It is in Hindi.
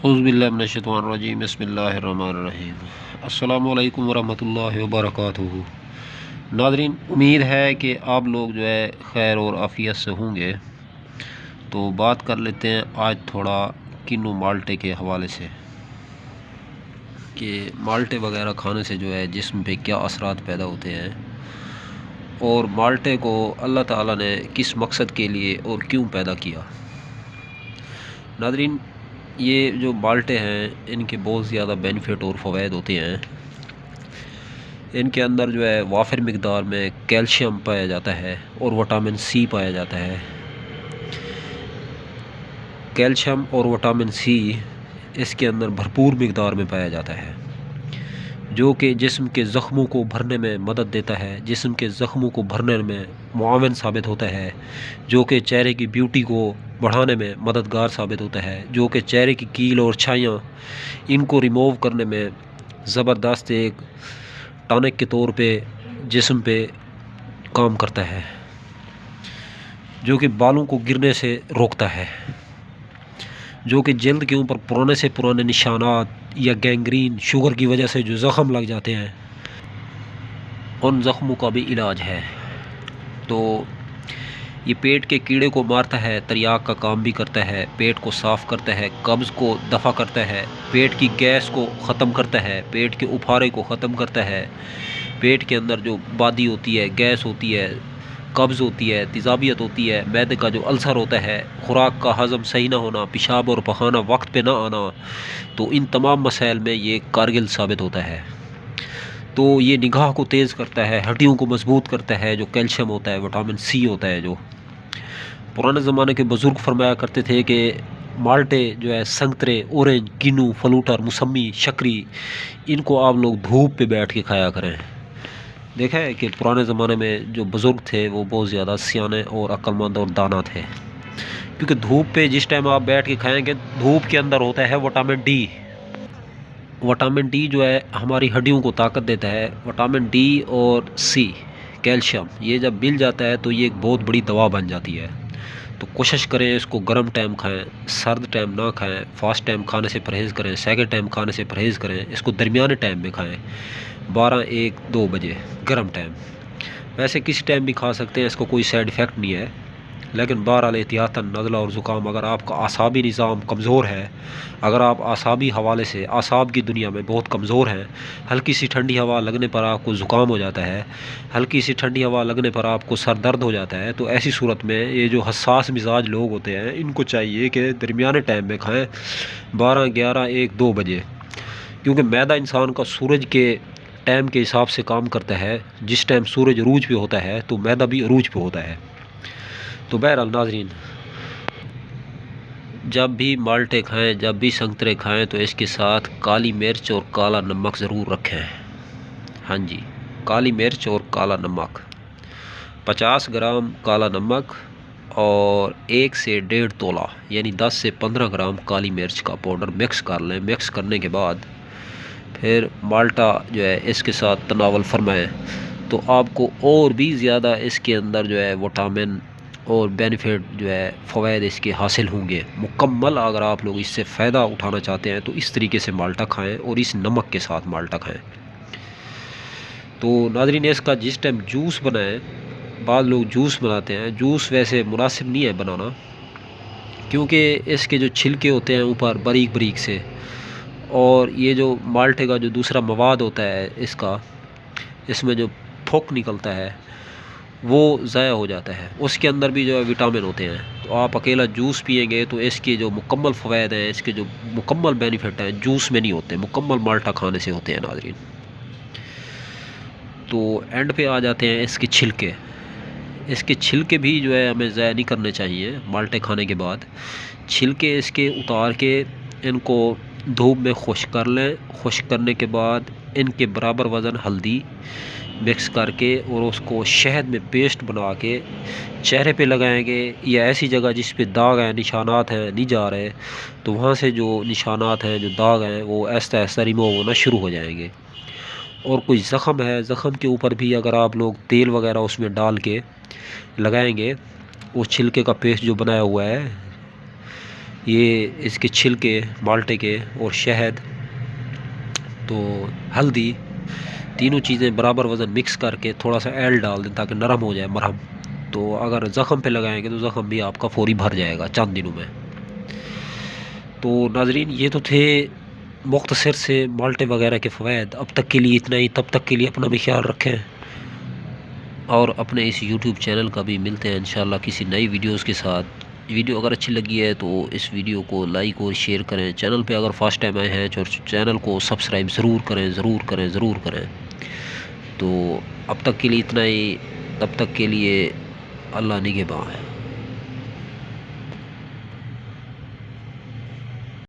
औज़ुबिल्लाहि बिस्मिल्लाहिर्रहमानिर्रहीम। अस्सलामु अलैकुम वरहमतुल्लाहि वबरकातुहू। नाज़रीन, उम्मीद है कि आप लोग जो है खैर और आफ़ियत से होंगे। तो बात कर लेते हैं आज थोड़ा किन्नू माल्टे के हवाले से कि माल्टे वगैरह खाने से जो है जिस्म पे क्या असरात पैदा होते हैं और माल्टे को अल्लाह ताला ने किस मकसद के लिए और क्यों पैदा किया। नाज़रीन, ये जो माल्टे हैं इनके बहुत ज़्यादा बेनिफिट और फ़वाइद होते हैं। इनके अंदर जो है वाफिर मिक़दार में कैल्शियम पाया जाता है और विटामिन सी पाया जाता है। कैल्शियम और विटामिन सी इसके अंदर भरपूर मिक़दार में पाया जाता है, जो कि जिस्म के ज़ख्मों को भरने में मदद देता है, जिस्म के ज़ख्मों को भरने में मुआविन साबित होता है, जो कि चेहरे की ब्यूटी को बढ़ाने में मददगार साबित होता है, जो कि चेहरे की कील और छाइयाँ इनको रिमूव करने में ज़बरदस्त एक टॉनिक के तौर पे जिस्म पे काम करता है, जो कि बालों को गिरने से रोकता है, जो कि जल्द के ऊपर पुराने से पुराने निशानात या गैंग्रीन शुगर की वजह से जो ज़ख़म लग जाते हैं उन ज़ख़मों का भी इलाज है। तो ये पेट के कीड़े को मारता है, तरियाक का काम भी करता है, पेट को साफ़ करता है, कब्ज़ को दफ़ा करता है, पेट की गैस को ख़त्म करता है, पेट के उफारे को ख़त्म करता है, पेट के अंदर जो बादी होती है, गैस होती है, कब्ज़ होती है, तेज़ाबियत होती है, मैदे का जो अल्सर होता है, खुराक का हज़म सही ना होना, पेशाब और पखाना वक्त पे ना आना, तो इन तमाम मसाइल में ये कारगिल साबित होता है। तो ये निगाह को तेज़ करता है, हड्डियों को मजबूत करता है, जो कैल्शियम होता है, विटामिन सी होता है। जो पुराने ज़माने के बुज़ुर्ग फरमाया करते थे कि माल्टे जो है संतरे, ऑरेंज, किन्नू, फलूटर, मौसमी, शकरी, इनको आप लोग धूप पे बैठ के खाया करें। देखा है कि पुराने ज़माने में जो बुज़ुर्ग थे वो बहुत ज़्यादा सियाने और अक्लमंद और दाना थे, क्योंकि धूप पे जिस टाइम आप बैठ के खाएंगे, धूप के अंदर होता है विटामिन डी। विटामिन डी जो है हमारी हड्डियों को ताकत देता है। विटामिन डी और सी, कैल्शियम, ये जब मिल जाता है तो ये एक बहुत बड़ी दवा बन जाती है। तो कोशिश करें इसको गर्म टाइम खाएं, सर्द टाइम ना खाएं, फास्ट टाइम खाने से परहेज़ करें, सेकंड टाइम खाने से परहेज़ करें, इसको दरमियाने टाइम में खाएं, 12-1-2 बजे गर्म टाइम। वैसे किसी टाइम भी खा सकते हैं, इसको कोई साइड इफ़ेक्ट नहीं है, लेकिन बहरहाल एहतियातन नज़ला और ज़ुकाम, अगर आपका आसाबी निज़ाम कमज़ोर है, अगर आप आसाबी हवाले से आसाब की दुनिया में बहुत कमज़ोर हैं, हल्की सी ठंडी हवा लगने पर आपको ज़ुकाम हो जाता है, हल्की सी ठंडी हवा लगने पर आपको सर दर्द हो जाता है, तो ऐसी सूरत में ये जो हसास मिजाज लोग होते हैं इनको चाहिए कि दरमियाने टाइम में खाएँ, 12-11-1-2 बजे, क्योंकि मैदा इंसान का सूरज के टाइम के हिसाब से काम करता है। जिस टाइम सूरज अरूज पे होता है तो मैदा भी अरूज पे होता है। तो बहरहाल नाज़रीन, जब भी माल्टे खाएं, जब भी संतरे खाएं, तो इसके साथ काली मिर्च और काला नमक ज़रूर रखें। हाँ जी, काली मिर्च और काला नमक, 50 ग्राम काला नमक और 1 से 1.5 तोला यानी 10 से 15 ग्राम काली मिर्च का पाउडर मिक्स कर लें। मिक्स करने के बाद फिर माल्टा जो है इसके साथ तनावल फरमाएँ, तो आपको और भी ज़्यादा इसके अंदर जो है विटामिन और बेनिफिट जो है फ़वाइद इसके हासिल होंगे मुकम्मल। अगर आप लोग इससे फ़ायदा उठाना चाहते हैं तो इस तरीके से माल्टा खाएं और इस नमक के साथ माल्टा खाएं। तो नाज़रीन, इसका जिस टाइम जूस बनाएं, बाद लोग जूस बनाते हैं, जूस वैसे मुनासिब नहीं है बनाना, क्योंकि इसके जो छिलके होते हैं ऊपर बारीक बारीक से, और ये जो माल्टे का जो दूसरा मवाद होता है इसका, इसमें जो फुक निकलता है वो ज़ाया हो जाता है, उसके अंदर भी जो है विटामिन होते हैं। तो आप अकेला जूस पिएंगे तो इसके जो मुकम्मल फ़वाइद हैं, इसके जो मुकम्मल बेनिफिट हैं, जूस में नहीं होते, मुकम्मल माल्टा खाने से होते हैं नाज़रीन। तो एंड पे आ जाते हैं इसके छिलके। इसके छिलके भी जो है हमें ज़ाया नहीं करने चाहिए। माल्टे खाने के बाद छिलके इसके उतार के इनको धूप में खुश्क कर लें। खुश्क करने के बाद इनके बराबर वज़न हल्दी मिक्स करके और उसको शहद में पेस्ट बना के चेहरे पे लगाएंगे, या ऐसी जगह जिस पे दाग हैं, निशानात हैं, नहीं जा रहे, तो वहाँ से जो निशानात हैं, जो दाग हैं, वो ऐसा ऐसा रिमूव होना शुरू हो जाएंगे। और कोई ज़ख़म है, ज़ख़म के ऊपर भी अगर आप लोग तेल वगैरह उसमें डाल के लगाएंगे, वो छिलके का पेस्ट जो बनाया हुआ है, ये इसके छिलके माल्टे के और शहद तो हल्दी, तीनों चीज़ें बराबर वज़न मिक्स करके थोड़ा सा एल डाल दें ताकि नरम हो जाए मरहम। तो अगर ज़ख़म पे लगाएंगे तो ज़ख़म भी आपका फ़ौरी भर जाएगा चंद दिनों में। तो नाज़रीन, ये तो थे मुख्तसर से माल्टे वगैरह के फ़वाइद। अब तक के लिए इतना ही, तब तक के लिए अपना भी ख्याल रखें और अपने इस यूट्यूब चैनल का भी मिलते हैं इंशाल्लाह किसी नई वीडियोस के साथ। वीडियो अगर अच्छी लगी है तो इस वीडियो को लाइक और शेयर करें। चैनल पे अगर फर्स्ट टाइम आए हैं तो चैनल को सब्सक्राइब ज़रूर करें, ज़रूर करें, ज़रूर करें। तो अब तक के लिए इतना ही, तब तक के लिए अल्लाह निगहबान है।